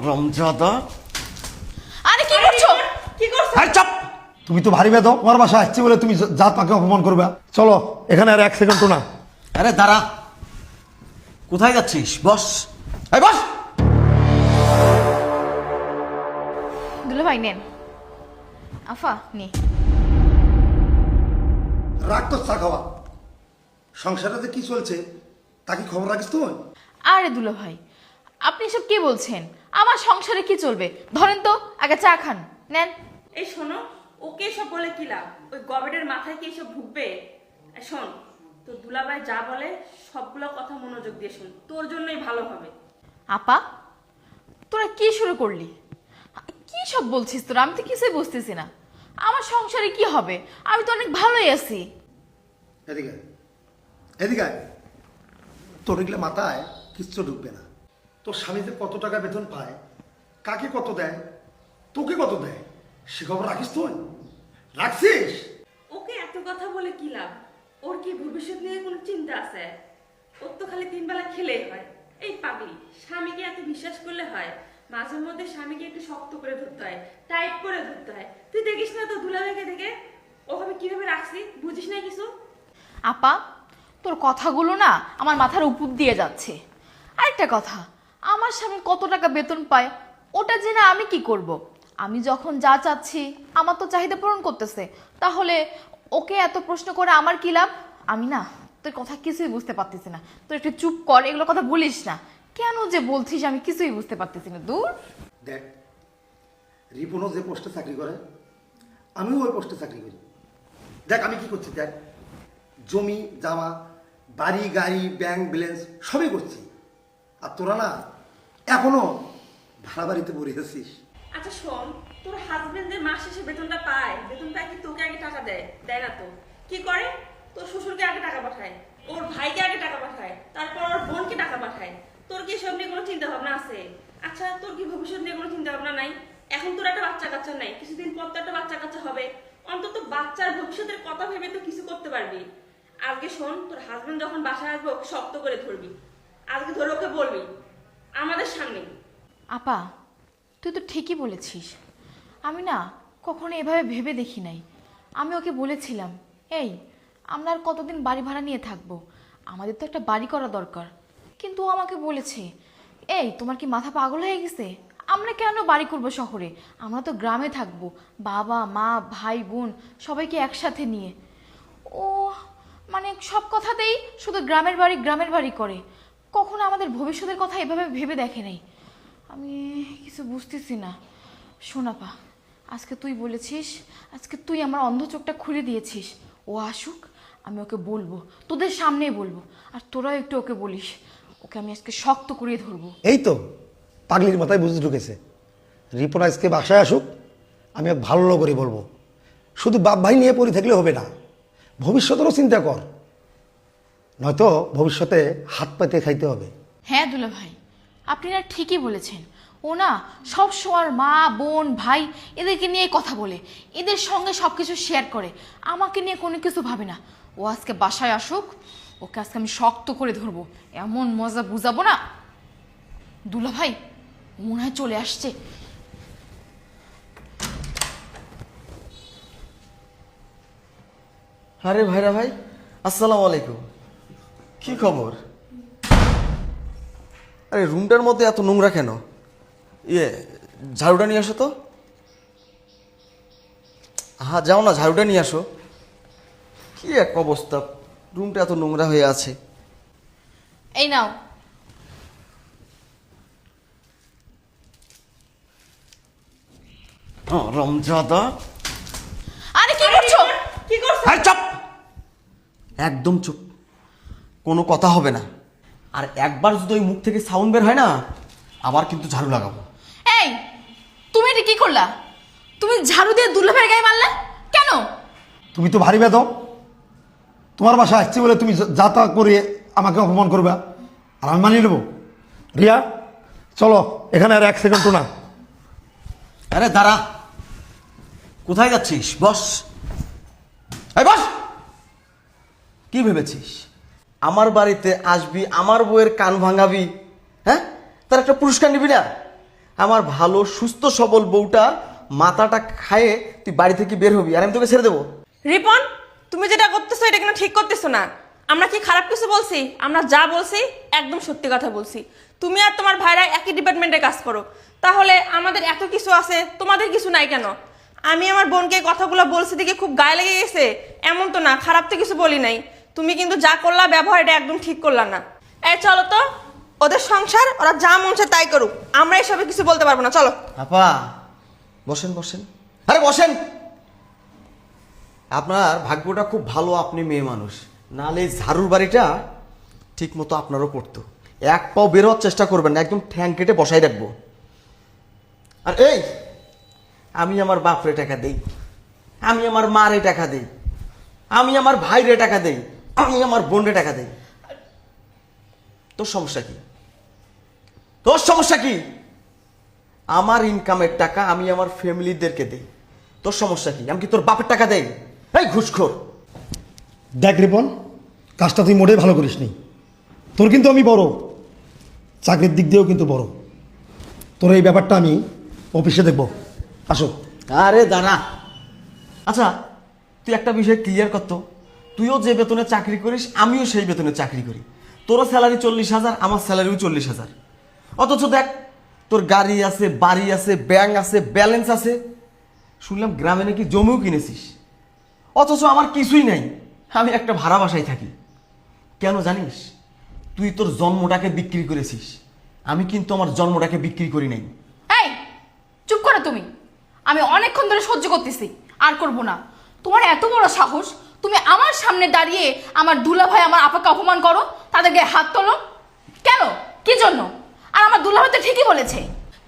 রমজাদা। আরে কি করছো? কি করছো? আরে চাপ। তুমি তো ভারী বেদো, তোমার বাসা আসছি বলে তুমি জাত পাকে অপমান করবে। চলো, এখানে আর 1 সেকেন্ড না। আরে দাঁড়া, কোথায় যাচ্ছিস? বস, এই বস। দুলা ভাই নেন। আফা নে। রাগ তো চা খাওয়া। সংসারে কি চলছে তা কি খবর রাখিস তুই? আরে দুলা ভাই, আপনি এসব কি বলছেন? আমার সংসারে কি চলবে? ধরেন তো, আগে চা খান। নেন। এই শোনো, ওকে এসব বলে কি লাভ? ওই গবেটের মাথায় কি এসব ঢুকবে? শোন, তো দুলাভাই যা বলে সবগুলো কথা মনোযোগ দিয়ে শোন, তোর জন্যই ভালো হবে। আপা, তোরা কি শুরু করলি? কি সব বলছিস তোরা? আমি তো কিছুই বুঝতেছি না। আমার সংসারে কি হবে? আমি তো অনেক ভালোই আছি। এদিকে এদিকে তোর এগুলো মাথায় কিচ্ছু ঢুকবে না। তোর স্বামীতে কত টাকা বেতন পায়, কাকে কত দেয়, তোকে কত দেয়, সে খবর রাখিস তুই? রাখছিস? ওকে এত কথা বলে কি লাভ? ওর কি ভবিষ্যৎ নিয়ে কোনো চিন্তা আছে? ওর তো খালি 3 বেলা খেলেই হয়। এই পাগলি, স্বামীকে এত বিশ্বাস করলে হয়? মাঝে মধ্যে স্বামীকে একটু শক্ত করে ধরতে হয়, টাইট করে ধরতে হয়। তুই দেখিস না তো দুলাভাইকে দেখে ওভাবে কিভাবে রাখছি? বুঝিস না কিছু? আপা, তোর কথাগুলো না আমার মাথার উপর দিয়ে যাচ্ছে। আরেকটা কথা, আমার স্বামী কত টাকা বেতন পায় ওটা জেনে আমি কি করব? আমি যখন যা চাচ্ছি আমার তো চাহিদা পূরণ করতেছে, তাহলে ওকে এত প্রশ্ন করে আমার কি লাভ? আমি না তোর কথা কিছুই বুঝতে পারতেছি না। তুই একটু চুপ কর, এগুলো কথা বলিস না। কেন যে বলছিস আমি কিছুই বুঝতে পারতেছি না। দূর। দেখ, রিপনও যে পোস্টে চাকরি করে, আমিও ওই পোস্টে চাকরি করি। দেখ আমি কি করছি, দেখ জমি জামা, বাড়ি গাড়ি, ব্যাংক ব্যালেন্স সবই করছি। আর তোরা না এখনো ভাড়া বাড়িতে পড়ে আছিস। আচ্ছা শোন, তোর হাজবেন্ড যে মাস শেষে বেতনটা পায়, বেতনটা কি তোকে আগে টাকা দেয়? দেয় না তো। কি করে? তোর শ্বশুরকে আগে টাকা পাঠায়, ওর ভাইকে আগে টাকা পাঠায়, তারপর ওর বোনকে টাকা পাঠায়। তোর কি এসব নিয়ে কোনো চিন্তা ভাবনা আছে? আচ্ছা, তোর কি ভবিষ্যৎ নিয়ে কোনো চিন্তা ভাবনা নাই? এখন তোর একটা বাচ্চা কাচ্চা নাই, কিছুদিন পর তো একটা বাচ্চা কাচ্চা হবে। অন্তত বাচ্চার ভবিষ্যতের কথা ভেবে তো কিছু করতে পারবি। আজকে শোন, তোর হাজবেন্ড যখন বাসায় আসবে ওকে শক্ত করে ধরবি। আজকে ধরে ওকে বলবি আমাদের সামনে। আপা, তুই তো ঠিকই বলেছিস। আমি না কখনো এভাবে ভেবে দেখি নাই। আমি ওকে বলেছিলাম, এই আমরা আর কতদিন বাড়ি ভাড়া নিয়ে থাকবো, আমাদের তো একটা বাড়ি করা দরকার। কিন্তু ও আমাকে বলেছে, এই তোমার কি মাথা পাগল হয়ে গেছে? আমরা কেন বাড়ি করব শহরে? আমরা তো গ্রামে থাকবো, বাবা মা ভাই বোন সবাইকে একসাথে নিয়ে। ও মানে সব কথাতেই শুধু গ্রামের বাড়ি করে। কখনো আমাদের ভবিষ্যতের কথা এভাবে ভেবে দেখে নাই। আমি কিছু বুঝতেছি না। শোনাপা, আজকে তুই বলেছিস, আজকে তুই আমার অন্ধ চোখটা খুলে দিয়েছিস। ও আসুক, আমি ওকে বলবো, তোদের সামনেই বলবো। আর তোরাও একটু ওকে বলিস, ওকে আমি আজকে শক্ত করিয়ে ধরবো। এই তো পাগলির মাথায় বুঝে ঢুকেছে। রিপন আজকে বাসায় আসুক, আমি ওকে ভালো করে বলবো। শুধু বাপ ভাই নিয়ে পড়ে থাকলে হবে না, ভবিষ্যতেরও চিন্তা কর, নয়তো ভবিষ্যতে হাত পাতে খাইতে হবে। হ্যাঁ দুলা ভাই, আপনারা ঠিকই বলেছেন। ও না সব সময় মা বোন ভাই এদেরকে নিয়ে কথা বলে, এদের সঙ্গে সব কিছু শেয়ার করে, আমাকে নিয়ে কোনো কিছু ভাবে না। ও আজকে বাসায় আসুক, ওকে আজকে আমি শক্ত করে ধরবো, এমন মজা বুঝাবো না। দুলা ভাই মনে হয় চলে আসছে। আরে ভাইরা ভাই, আসসালামু আলাইকুম। কি খবর? আরে রুমটার মধ্যে এত নোংরা কেন? ঝাড়ুটা নিয়ে আসো তো। হ্যাঁ যাও না, ঝাড়ুটা নিয়ে আসো। কি এক অবস্থা, রুমটা এত নোংরা হয়ে আছে। এই নাও। রমজাদা। আরে কি করছো? কি করছ? আরে চুপ, একদম চুপ, কোনো কথা হবে না। আর একবার যদি ওই মুখ থেকে সাউন্ড বের হয় না, আবার কিন্তু ঝাড়ু লাগাবো। এই তুমি এটা কি করলা? তুমি ঝাড়ু দিয়ে দুলা ভাইয়ের গায়ে মারলা কেন? তুমি তো ভারী বেদো, তোমার বাসা আসছি বলে তুমি যাতা করে আমাকে অপমান করবে, আর আমি মানিয়ে নেবো? রিয়া চলো, এখানে আর 1 সেকেন্ড না। আরে দাঁড়া, কোথায় যাচ্ছিস? বস, এই বস। কি ভেবেছিস আমার বাড়িতে আসবি, আমার বউয়ের কান ভাঙাবি, হ্যাঁ? তার একটা পুরস্কার নিবি না? আমার ভালো সুস্থ সবল বউটা মাথাটা খায়ে তুই বাড়ি থেকে বের হবি আর আমি তোকে ছেড়ে দেবো? রিপন, তুমি যেটা করতেছো এটা কিন্তু ঠিক করতেছো না। আমরা কি খারাপ কিছু বলছি? আমরা যা বলছি একদম সত্যি কথা বলছি। তুমি আর তোমার ভাইরা একই ডিপার্টমেন্টে কাজ করো, তাহলে আমাদের এত কিছু আছে, তোমাদের কিছু নাই কেন? আমি আমার বোনকে কথাগুলো বলছি দেখে খুব গায়ে লেগে গেছে এমন তো না, খারাপ তো কিছু বলি নাই। তুমি কিন্তু যা করলা ব্যবহার এটা একদম ঠিক করলা না। এই চলো তো, ওদের সংসার, ওরা যা মন চায় তাই করুক, আমরা এসবে কিছু বলতে পারবো না। চলো। আপা বসেন বসেন, আরে বসেন। আপনার ভাগ্যটা খুব ভালো, আপনি মেয়ে মানুষ, নাহলে এই ঝাড়ুর বাড়িটা ঠিক মতো আপনারও পড়তো। এক পাও বের হওয়ার চেষ্টা করবেন না, একদম ঠ্যাং কেটে বসাই রাখবো। আর এই আমি আমার বাপরে টাকা দেই, আমি আমার মারে টাকা দেই, আমি আমার ভাইরে টাকা দেই, আমি আমার বোনরে টাকা দেই। তোর সমস্যা কি? তোর সমস্যা কি? আমার ইনকামের টাকা আমি আমার ফ্যামিলিদেরকে দেই, তোর সমস্যা কি? আমি কি তোর বাপের টাকা দেই? এই ঘুষখোর! দেখ রিপন, কাজটা তুই মোটেই ভালো করিস নি। তোর কিন্তু আমি বড়, চাকরির দিক দিয়েও কিন্তু বড়। তোর এই ব্যাপারটা আমি অফিসে দেখবো। আসো। আরে দাঁড়া, আচ্ছা তুই একটা বিষয় ক্লিয়ার করতো, তুইও যে বেতনে চাকরি করিস আমিও সেই বেতনে চাকরি করি। তোরও স্যালারি 40,000, আমার স্যালারিও 40,000। অথচ দেখ তোর গাড়ি আছে, বাড়ি আছে, ব্যাংক আছে, ব্যালেন্স আছে, শুনলাম গ্রামে নাকি জমিও কিনেছিস। অথচ আমার কিছুই নাই, আমি একটা ভাড়া বাসায় থাকি। কেন জানিস? তুই তোর জন্মটাকে বিক্রি করেছিস, আমি কিন্তু আমার জন্মটাকে বিক্রি করি নাই। এই চুপ করো তুমি, আমি অনেকক্ষণ ধরে সহ্য করতেছি, আর করব না। তোমার এত বড় সাহস, তুমি আমার সামনে দাঁড়িয়ে আমার দুলাভাই আমার আপাকে অপমান করো, তাদের গায়ে হাত তোলো কেন? কি জন্য? আর আমার দুলাভাই তো ঠিকই বলেছে,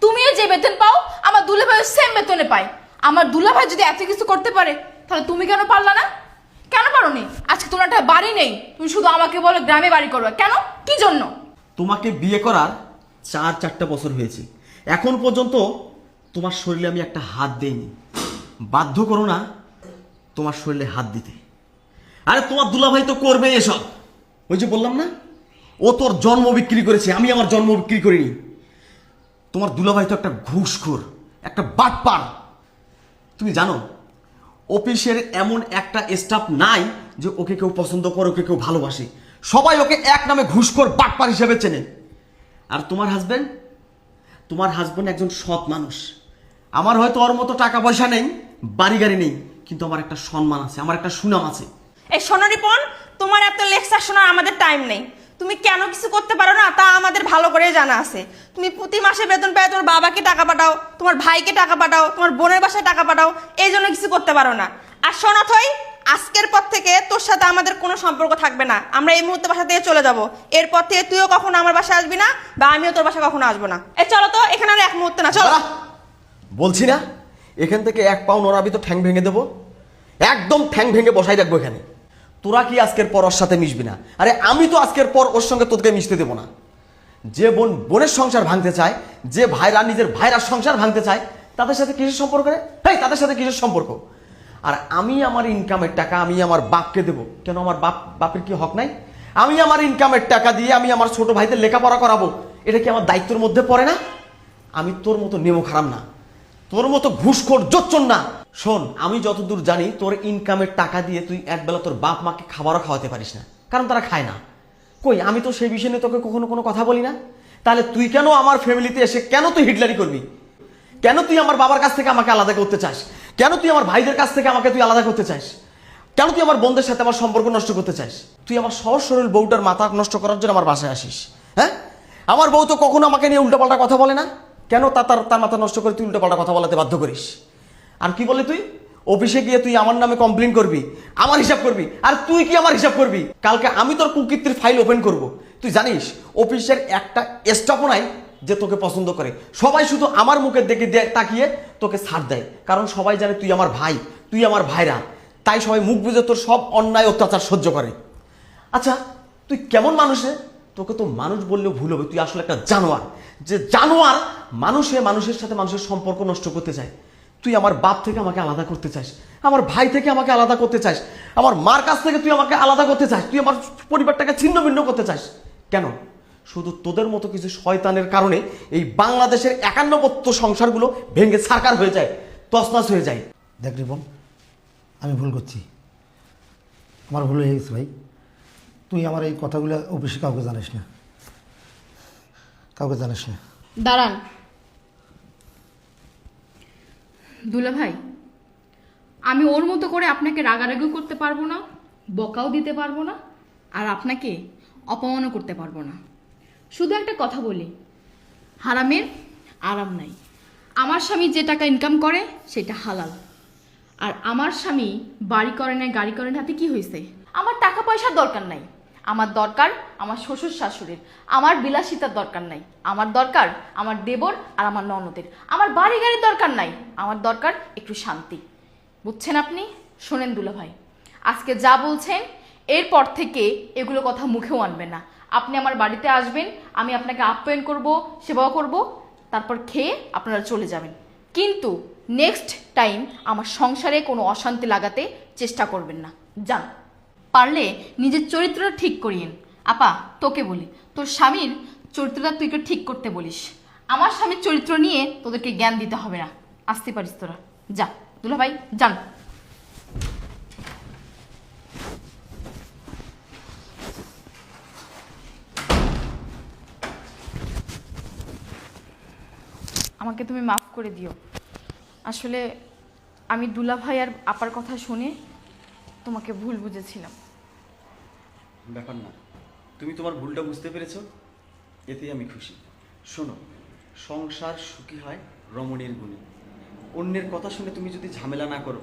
তুমিও যে বেতন পাও আমার দুলাভাইও সেম বেতনে পায়। আমার দুলাভাই যদি এত কিছু করতে পারে তাহলে তুমি কেন পারলা না? কেন পারোনি? আজকে তোমার একটা বাড়ি নেই, তুমি শুধু আমাকে বলো গ্রামে বাড়ি করবে, কেন? কি জন্য? তোমাকে বিয়ে করার 4-4টা বছর হয়েছে, এখন পর্যন্ত তোমার শরীরে আমি একটা হাত দেইনি। বাধ্য করো না তোমার শরীরে হাত দিতে। আরে তোমার দুলাভাই তো করবে এসব। ওই যে বললাম না, ও তোর জন্ম বিক্রি করেছে, আমি আমার জন্ম বিক্রি করিনি। তোমার দুলাভাই তো একটা ঘুষখোর, একটা বাটপার। তুমি জানো অফিসের এমন একটা স্টাফ নাই যে ওকে কেউ পছন্দ করে, ওকে কেউ ভালোবাসে। সবাই ওকে এক নামে ঘুষখোর বাটপার হিসেবে চেনে। আর তোমার হাজবেন্ড একজন সৎ মানুষ। আমার হয়তো ওর মতো টাকা পয়সা নেই, বাড়ি গাড়ি নেই, কিন্তু আমার একটা সম্মান আছে, আমার একটা সুনাম আছে। এই শোনো রিপন, তোমার এত লেকচার শোনার আমাদের টাইম নেই। তুমি কেন কিছু করতে পারো না তা আমাদের ভালো করে জানা আছে। তুমি প্রতি মাসে বেতন পাও, তোমার বাবাকে টাকা পাঠাও, তোমার ভাইকে টাকা পাঠাও, তোমার বোনের বাসায় টাকা পাঠাও, এই জন্য কিছু করতে পারো না। আর শোনো থই, আজকের পর থেকে তোর সাথে আমাদের কোনো সম্পর্ক থাকবে না। আমরা এই মুহূর্তে বাসা থেকে চলে যাব। এরপর থেকে তুইও কখনো আমার বাসায় আসবি না, বা আমিও তোর বাসায় কখনো আসবো না। এই চলো তো, এখানে আর এক মুহূর্তে না, চলো। দাঁড়া, বলছি না এখান থেকে এক পাও নড়াবি তো ঠ্যাং ভেঙে দেবো, একদম ঠ্যাং ভেঙে বসাই রাখবো এখানে। তোরা কি আজকের পর ওর সাথে মিশবি না? আরে আমি তো আজকের পর ওর সঙ্গে তোকে মিশতে দেবো না। যে বোনের সংসার ভাঙতে চায়, যে ভাইরা নিজের ভাইরার সংসার ভাঙতে চায়, তাদের সাথে কিসের সম্পর্ক রে? হ্যাঁ, তাদের সাথে কিসের সম্পর্ক? আর আমি আমার ইনকামের টাকা আমি আমার বাপকে দেবো কেন? আমার বাপের কি হক নাই? আমি আমার ইনকামের টাকা দিয়ে আমি আমার ছোট ভাইদের লেখাপড়া করাবো, এটা কি আমার দায়িত্বের মধ্যে পড়ে না? আমি তোর মতো নেমো খারাপ না, তোর মতো ঘুষখোর জোচ্চর না। শোন, আমি যতদূর জানি তোর ইনকামের টাকা দিয়ে তুই একবেলা তোর বাপ মাকে খাবারও খাওয়াতে পারিস না, কারণ তারা খায় না। কই, আমি তো সেই বিষয় নিয়ে তোকে কখনো কোনো কথা বলি না। তাহলে তুই কেন আমার ফ্যামিলিতে এসে কেন তুই হিটলারি করবি? কেন তুই আমার বাবার কাছ থেকে আমাকে আলাদা করতে চাস? কেন তুই আমার ভাইদের কাছ থেকে আমাকে তুই আলাদা করতে চাস? কেন তুই আমার বোনদের সাথে আমার সম্পর্ক নষ্ট করতে চাস? তুই আমার সহজ সরল বউটার মাথা নষ্ট করার জন্য আমার বাসায় আসিস? হ্যাঁ, আমার বউ তো কখনো আমাকে নিয়ে উল্টোপাল্টা কথা বলে না, কেন তার মাথা নষ্ট করে তুই উল্টোপাল্টা কথা বলাতে বাধ্য করিস? আর কি বলে তুই অফিসে গিয়ে তুই আমার নামে কমপ্লেন করবি, আমার হিসাব করবি। আর তুই কি আমার হিসাব করবি? কালকে আমি তোর কুকীর্তির ফাইল ওপেন করব। তুই জানিস অফিসের একটা স্টাফও নাই যে তোকে পছন্দ করে। সবাই শুধু আমার মুখের দিকে তাকিয়ে তোকে ছাড় দেয়, কারণ সবাই জানে তুই আমার ভাই, তুই আমার ভাইরা, তাই সবাই মুখ বুঝে তোর সব অন্যায় অত্যাচার সহ্য করে। আচ্ছা তুই কেমন মানুষ রে? তোকে তো মানুষ বললেও ভুল হবে, তুই আসলে একটা জানোয়ার। যে জানোয়ার মানুষের সাথে মানুষের সম্পর্ক নষ্ট করতে চায়। তুই আমার বাপ থেকে আমাকে আলাদা করতে চাস, আমার ভাই থেকে আমাকে আলাদা করতে চাস, আমার মার কাছ থেকে তুই আমাকে আলাদা করতে চাস, তুই আমার পরিবারটাকে ছিন্ন ভিন্ন করতে চাস। কেন? শুধু তোদের মতো কিছু শয়তানের কারণে এই বাংলাদেশের 91 সংসারগুলো ভেঙে ছারকার হয়ে যায়, তছনছ হয়ে যায়। দেখ রিপন, আমি ভুল করছি, আমার ভুল হয়ে গেছে ভাই। তুই আমার এই কথাগুলো অফিসে কাউকে জানিস না, কাউকে জানিস না। দাঁড়ান দুলা ভাই, আমি ওর মতো করে আপনাকে রাগারাগিও করতে পারবো না, বকাও দিতে পারবো না, আর আপনাকে অপমানও করতে পারবো না। শুধু একটা কথা বলি, হারামের আরাম নাই। আমার স্বামী যে টাকা ইনকাম করে সেটা হালাল, আর আমার স্বামী বাড়ি করে না গাড়ি করে না, হাতে কি হয়েছে? আমার টাকা পয়সার দরকার নাই, আমার দরকার আমার শ্বশুর শাশুড়ির। আমার বিলাসিতার দরকার নাই, আমার দরকার আমার দেবর আর আমার ননদের। আমার বাড়ি গাড়ির দরকার নাই, আমার দরকার একটু শান্তি। বুঝছেন আপনি? শোনেন দুলা ভাই, আজকে যা বলছেন এরপর থেকে এগুলো কথা মুখেও আনবেন না। আপনি আমার বাড়িতে আসবেন, আমি আপনাকে আপ্যায়ন করব, সেবাও করব, তারপর খেয়ে আপনারা চলে যাবেন। কিন্তু নেক্সট টাইম আমার সংসারে কোনো অশান্তি লাগাতে চেষ্টা করবেন না। যান, পারলে নিজের চরিত্রটা ঠিক করিয়েন। আপা, তোকে বলি, তোর স্বামীর চরিত্রটা তুই একটু ঠিক করতে বলিস। আমার স্বামীর চরিত্র নিয়ে তোদেরকে জ্ঞান দিতে হবে না। আসতে পারিস তোরা, যা দুলা ভাই, যান। আমাকে তুমি মাফ করে দিও। আসলে আমি দুলা ভাই আর আপার কথা শুনে তোমাকে ভুল বুঝেছিলাম। ব্যাপার না, তুমি তোমার ভুলটা বুঝতে পেরেছো, এতেই আমি খুশি। শোনো, সংসার সুখী হয় রমণীর গুণে। অন্যের কথা শুনে তুমি যদি ঝামেলা না করো,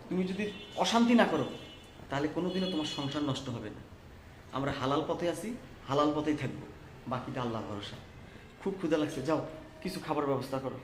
তুমি যদি অশান্তি না করো, তাহলে কোনোদিনও তোমার সংসার নষ্ট হবে না। আমরা হালাল পথে আছি, হালাল পথেই থাকবো, বাকিটা আল্লাহ ভরসা। খুব ক্ষুধা লাগছে, যাও কিছু খাবার ব্যবস্থা করো।